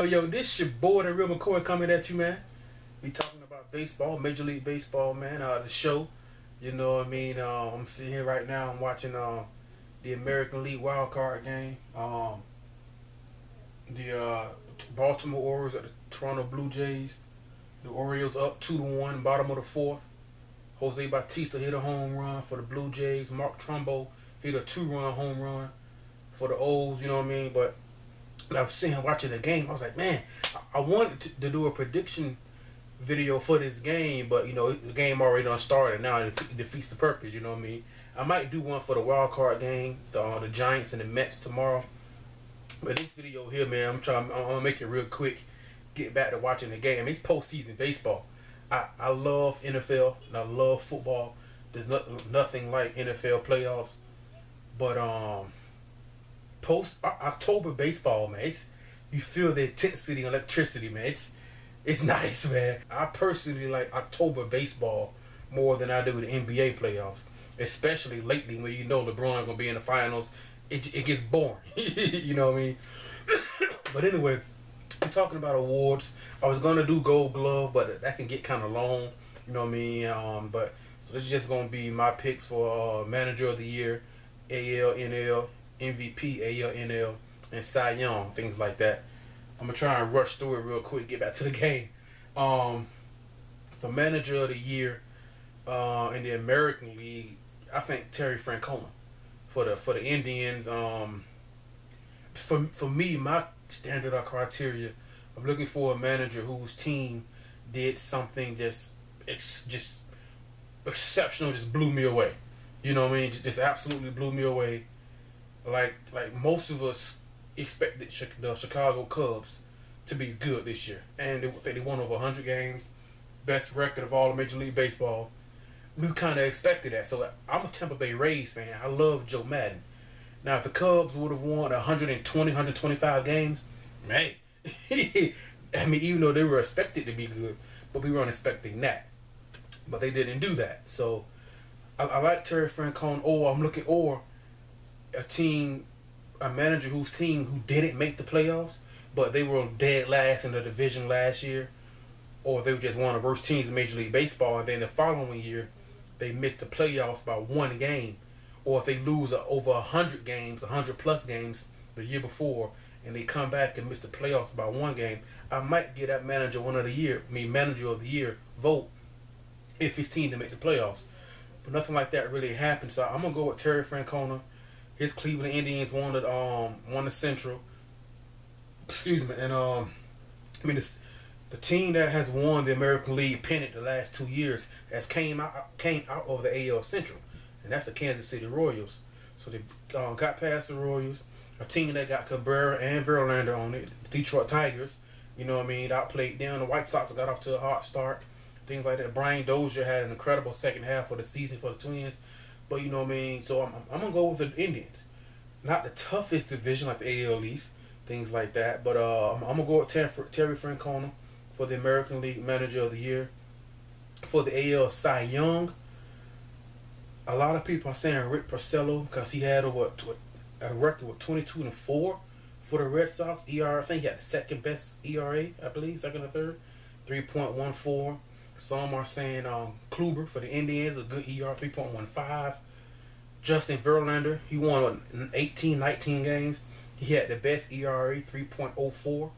Yo, this your boy, the real McCoy, coming at you, man. We talking about baseball, Major League Baseball, man. The show, you know what I mean. I'm sitting here right now. I'm watching the American League wild card game. The Baltimore Orioles at the Toronto Blue Jays. The Orioles up 2-1, bottom of the fourth. Jose Bautista hit a home run for the Blue Jays. Mark Trumbo hit a 2-run home run for the O's. You know what I mean, but. And I was sitting here watching the game. I was like, man, I wanted to do a prediction video for this game, but, you know, the game already done started. Now it defeats the purpose, you know what I mean? I might do one for the wild card game, the Giants and the Mets tomorrow. But this video here, man, I'm going to make it real quick, get back to watching the game. It's postseason baseball. I love NFL, and I love football. There's nothing like NFL playoffs. But, post-October baseball, man, you feel the intensity and electricity, man. It's nice, man. I personally like October baseball more than I do the NBA playoffs, especially lately when you know LeBron gonna be in the finals. It gets boring, you know what I mean? But anyway, we're talking about awards. I was gonna do Gold Glove, but that can get kind of long, you know what I mean? But so this is just gonna be my picks for Manager of the Year, AL, NL. MVP, AL, NL, and Cy Young, things like that. I'm going to try and rush through it real quick, get back to the game. For Manager of the Year in the American League, I think Terry Francona for the Indians. For me, my standard of criteria, I'm looking for a manager whose team did something just exceptional, just blew me away. You know what I mean? Just absolutely blew me away. Like most of us expected the Chicago Cubs to be good this year, and they won over 100 games, best record of all of Major League Baseball. We kind of expected that. So I'm a Tampa Bay Rays fan. I love Joe Madden. Now, if the Cubs would have won 120, 125 games, man, I mean, even though they were expected to be good, but we weren't expecting that. But they didn't do that. So I like Terry Francona. Or a manager whose team who didn't make the playoffs, but they were dead last in the division last year, or they were just one of the worst teams in Major League Baseball, and then the following year they missed the playoffs by one game, or if they lose over 100 games, 100+ games the year before, and they come back and miss the playoffs by one game, I might get that Manager of the Year vote if his team didn't make the playoffs. But nothing like that really happened, so I'm gonna go with Terry Francona. His Cleveland Indians won the Central. Excuse me, and I mean the team that has won the American League pennant the last 2 years has came out of the AL Central, and that's the Kansas City Royals. So they got past the Royals, a team that got Cabrera and Verlander on it. The Detroit Tigers, you know what I mean, outplayed them. The White Sox got off to a hot start, things like that. Brian Dozier had an incredible second half of the season for the Twins. But you know what I mean, so I'm gonna go with the Indians. Not the toughest division like the AL East, things like that. But I'm gonna go with Terry Francona for the American League Manager of the Year. For the AL Cy Young, a lot of people are saying Rick Porcello because he had a record with 22-4 for the Red Sox. ERA, I think he had the second best ERA, I believe, second or third, 3.14. Some are saying Kluber for the Indians, a good ER, 3.15. Justin Verlander, he won 18, 19 games. He had the best ERA, 3.04.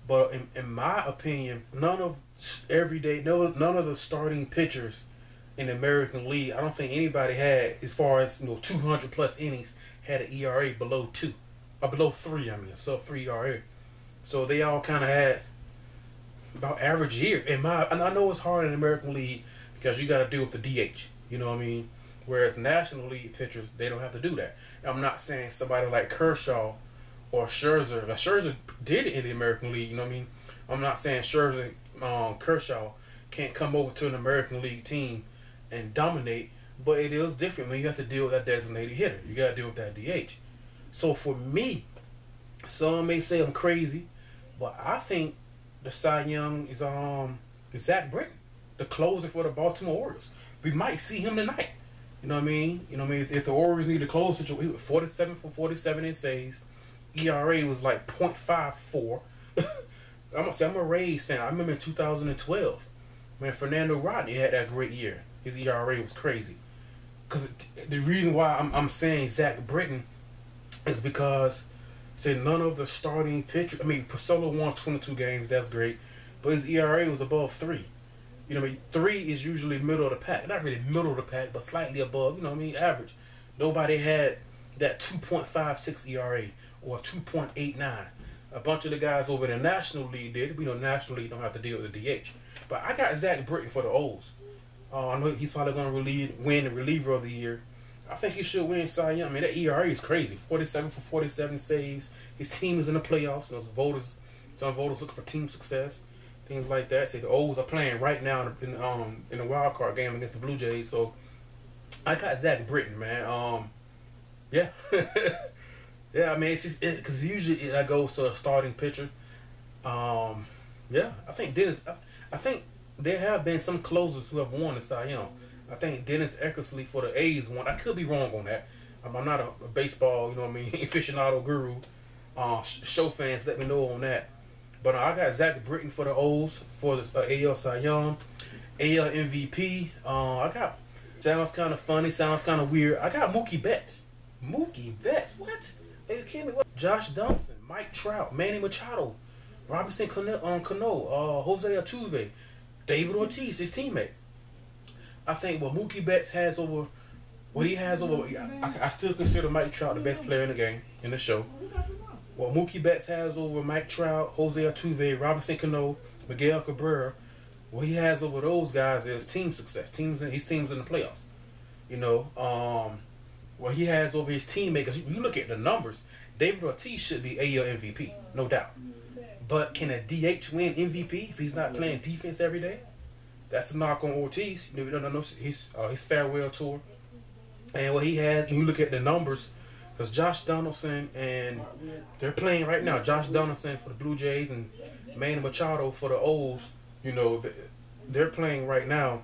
But in my opinion, none of the starting pitchers in the American League, I don't think anybody had, as far as 200+ innings, had an ERA below 2, or below 3. I mean, a sub-3 ERA. So they all kind of had about average years. And I know it's hard in the American League because you got to deal with the DH. You know what I mean? Whereas the National League pitchers, they don't have to do that. I'm not saying somebody like Kershaw or Scherzer. Now, Scherzer did it in the American League. You know what I mean? I'm not saying Scherzer, Kershaw can't come over to an American League team and dominate, but it is different when you have to deal with that designated hitter. You got to deal with that DH. So for me, some may say I'm crazy, but I think the Cy Young is Zach Britton, the closer for the Baltimore Orioles. We might see him tonight. You know what I mean? You know what I mean? If the Orioles need to close it, he was 47 for 47 in saves. ERA was like .54. I'm a Rays fan. I remember in 2012, man, Fernando Rodney had that great year. His ERA was crazy. Because the reason why I'm saying Zach Britton is because none of the starting pitchers. I mean, Porcello won 22 games. That's great, but his ERA was above 3. You know what I mean? 3 is usually middle of the pack. Not really middle of the pack, but slightly above. You know what I mean? Average. Nobody had that 2.56 ERA or 2.89. A bunch of the guys over in the National League did. We know National League don't have to deal with the DH. But I got Zach Britton for the O's. I know he's probably going to win the reliever of the year. I think he should win Cy Young. I mean, that ERA is crazy. 47 for 47 saves. His team is in the playoffs. Some voters looking for team success, things like that. Say the O's are playing right now in the wild card game against the Blue Jays. So I got Zach Britton, man. Yeah, yeah. I mean, it's just because usually that goes to a starting pitcher. Yeah, I think there have been some closers who have won the Cy Young. I think Dennis Eckersley for the A's won. I could be wrong on that. I'm not a baseball, you know what I mean, aficionado guru. Show fans, let me know on that. But I got Zach Britton for the O's for the AL Cy Young, AL MVP. I got, sounds kind of funny, sounds kind of weird. I got Mookie Betts. Mookie Betts, what? Are you kidding me? What? Josh Donaldson, Mike Trout, Manny Machado, Robinson Cano, Jose Altuve, David Ortiz, his teammate. I think what Mookie Betts has over, what he has over, I still consider Mike Trout the best player in the game, in the show. What Mookie Betts has over Mike Trout, Jose Altuve, Robinson Cano, Miguel Cabrera, what he has over those guys is team success. His team's in the playoffs. You know, what he has over his teammate, because you look at the numbers, David Ortiz should be AL MVP, no doubt. But can a DH win MVP if he's not playing defense every day? That's the knock on Ortiz. You know, his farewell tour. And what he has, you look at the numbers, because Josh Donaldson, and they're playing right now. Josh Donaldson for the Blue Jays and Manny Machado for the O's, you know, they're playing right now.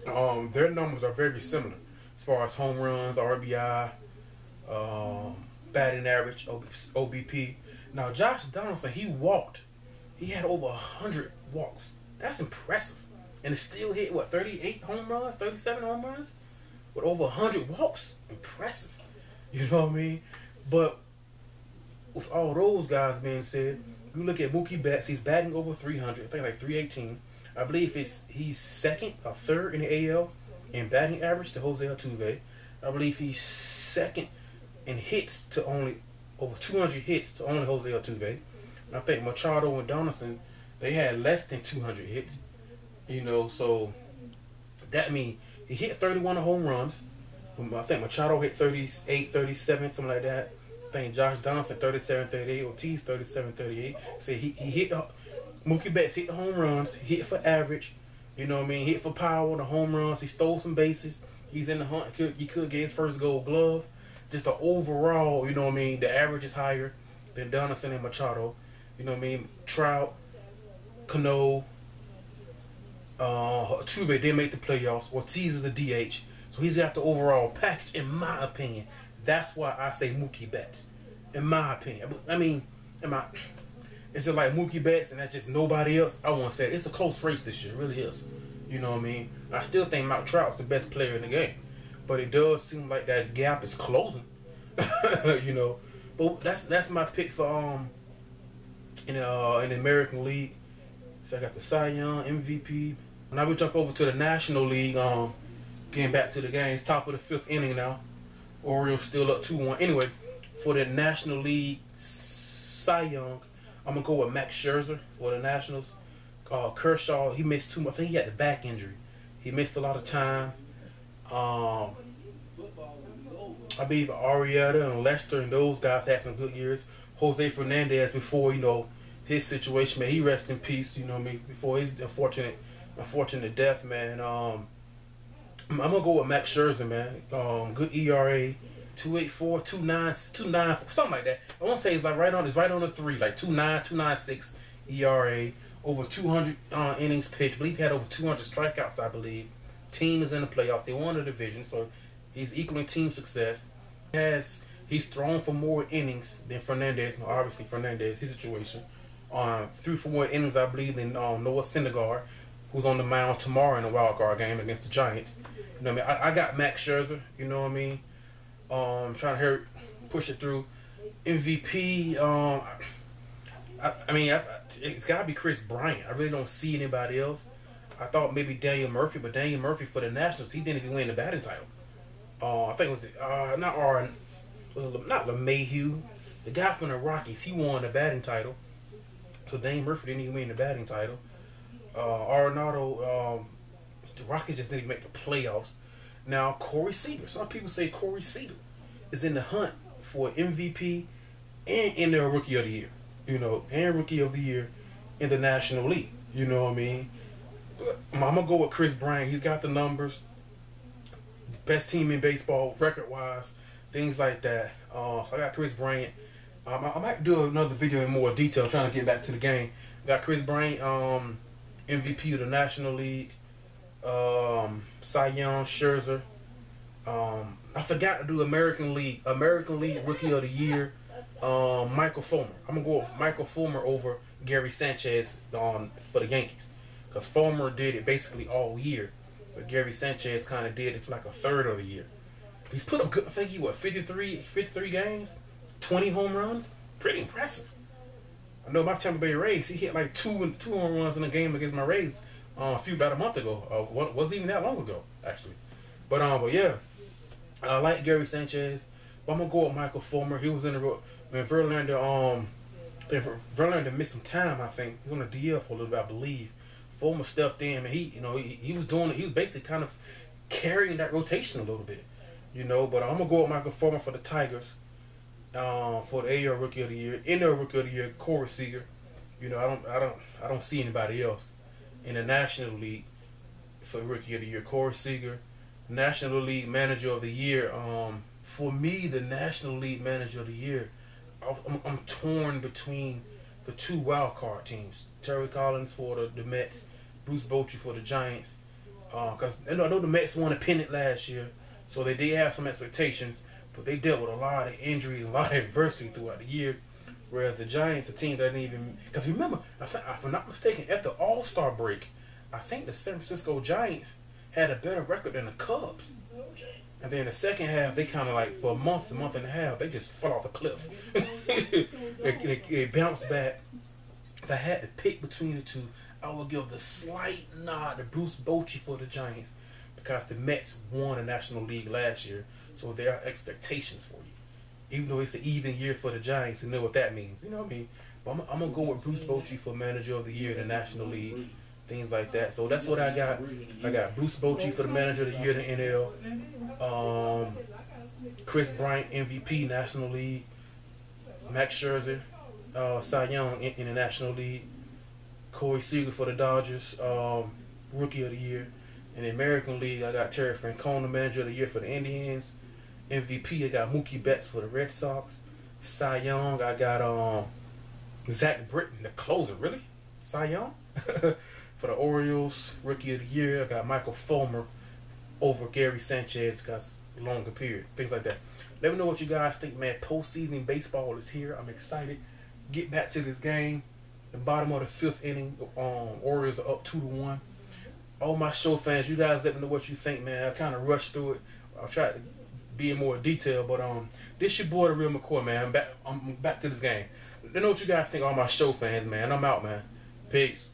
Their numbers are very similar as far as home runs, RBI, batting average, OBP. Now, Josh Donaldson, he had over 100 walks. That's impressive. And it still hit, what, 38 home runs, 37 home runs? With over 100 walks. Impressive. You know what I mean? But with all those guys being said, you look at Mookie Betts, he's batting over 300, I think like 318. I believe he's second or third in the AL in batting average to Jose Altuve. I believe he's second in hits to only over 200 hits to only Jose Altuve. And I think Machado and Donaldson, they had less than 200 hits. You know, so that means he hit 31 home runs. I think Machado hit 38, 37, something like that. I think Josh Donaldson 37, 38, Ortiz 37, 38. So he hit, Mookie Betts hit the home runs, hit for average, you know what I mean, hit for power, the home runs, he stole some bases, he's in the hunt, he could get his first Gold Glove. Just the overall, you know what I mean, the average is higher than Donaldson and Machado, you know what I mean, Trout, Cano, Altuve didn't make the playoffs, Ortiz is a DH, so he's got the overall package, in my opinion. That's why I say Mookie Betts, in my opinion. I mean, is it like Mookie Betts and that's just nobody else? I won't say it. It's a close race this year, it really is. You know what I mean? I still think Mike Trout's the best player in the game, but it does seem like that gap is closing. You know, but that's my pick for in the American League. So I got the Cy Young, MVP. Now we jump over to the National League. Getting back to the games, top of the 5th inning now. Orioles still up 2-1. Anyway, for the National League Cy Young, I'm gonna go with Max Scherzer for the Nationals. Kershaw, he missed too much. I think he had the back injury. He missed a lot of time. I believe Arrieta and Lester and those guys had some good years. Jose Fernandez, before, you know, his situation, man, he rest in peace, you know what I mean, before his unfortunate death, man. I'm gonna go with Max Scherzer, man. Good ERA, 2.84, 2.9, something like that. I want to say it's right on the 3, like 2.9, 2.96 ERA, over 200 innings pitched. I believe he had over 200 strikeouts, I believe. Team is in the playoffs. They won the division, so he's equaling team success. He's thrown for more innings than Fernandez. No, obviously Fernandez, his situation. 3 for more innings, I believe, than Noah Syndergaard, who's on the mound tomorrow in a wild card game against the Giants. You know what I mean? I got Max Scherzer. You know what I mean? Trying to push it through. MVP. I mean, it's got to be Chris Bryant. I really don't see anybody else. I thought maybe Daniel Murphy, but Daniel Murphy for the Nationals, he didn't even win the batting title. I think it was not LeMahieu, the guy from the Rockies. He won the batting title. So Daniel Murphy didn't even win the batting title. Arenado, the Rockies just didn't even make the playoffs. Now Corey Seager. Some people say Corey Seager is in the hunt for MVP and in the Rookie of the Year. You know, and Rookie of the Year in the National League. You know what I mean? But I'm gonna go with Chris Bryant. He's got the numbers. Best team in baseball, record-wise, things like that. So I got Chris Bryant. I might do another video in more detail, trying to get back to the game. Got Chris Bryant, MVP of the National League. Cy Young, Scherzer. I forgot to do American League Rookie of the Year. Michael Fulmer. I'm gonna go with Michael Fulmer over Gary Sanchez for the Yankees, because Fulmer did it basically all year, but Gary Sanchez kind of did it for like a third of the year. He's put up good. I think he 53 games, 20 home runs. Pretty impressive. I know my Tampa Bay Rays, he hit like two home runs in a game against my Rays about a month ago. Wasn't even that long ago, actually. But yeah, I like Gary Sanchez. But I'm gonna go with Michael Fulmer. He was in the when Verlander Verlander missed some time. I think he was on the DL for a little bit, I believe. Fulmer stepped in, and he was doing it. He was basically kind of carrying that rotation a little bit, you know. But I'm gonna go with Michael Fulmer for the Tigers. For the AL Rookie of the Year, NL Rookie of the Year, Corey Seager. You know, I don't see anybody else in the National League for Rookie of the Year. Corey Seager, National League Manager of the Year. For me, the National League Manager of the Year, I'm torn between the 2 wild card teams. Terry Collins for the Mets, Bruce Bochy for the Giants. Because I know the Mets won a pennant last year, so they did have some expectations. But they dealt with a lot of injuries, a lot of adversity throughout the year. Whereas the Giants, a team that didn't even... Because remember, if I'm not mistaken, after All-Star break, I think the San Francisco Giants had a better record than the Cubs. And then the second half, they kind of like, for a month and a half, they just fell off a cliff. They bounced back. If I had to pick between the two, I would give the slight nod to Bruce Bochy for the Giants, because the Mets won the National League last year. So there are expectations for you. Even though it's an even year for the Giants, you know what that means. You know what I mean? But I'm going to go with Bruce Bochy for Manager of the Year in the National League. Things like that. So that's what I got. I got Bruce Bochy for the Manager of the Year in the NL. Chris Bryant, MVP, National League. Max Scherzer, Cy Young in the National League. Corey Seager for the Dodgers, Rookie of the Year. In the American League, I got Terry Francona, Manager of the Year for the Indians. MVP, I got Mookie Betts for the Red Sox. Cy Young, I got Zach Britton, the closer. Really? Cy Young? For the Orioles, Rookie of the Year, I got Michael Fulmer over Gary Sanchez, because longer period. Things like that. Let me know what you guys think, man. Postseason baseball is here. I'm excited. Get back to this game. The bottom of the 5th inning, Orioles are up 2-1. All my show fans, you guys let me know what you think, man. I kind of rushed through it. I'll try to be in more detail, but this your boy, The Real McCoy, man. I'm back to this game. Let me know what you guys think, all my show fans, man. I'm out, man. Peace.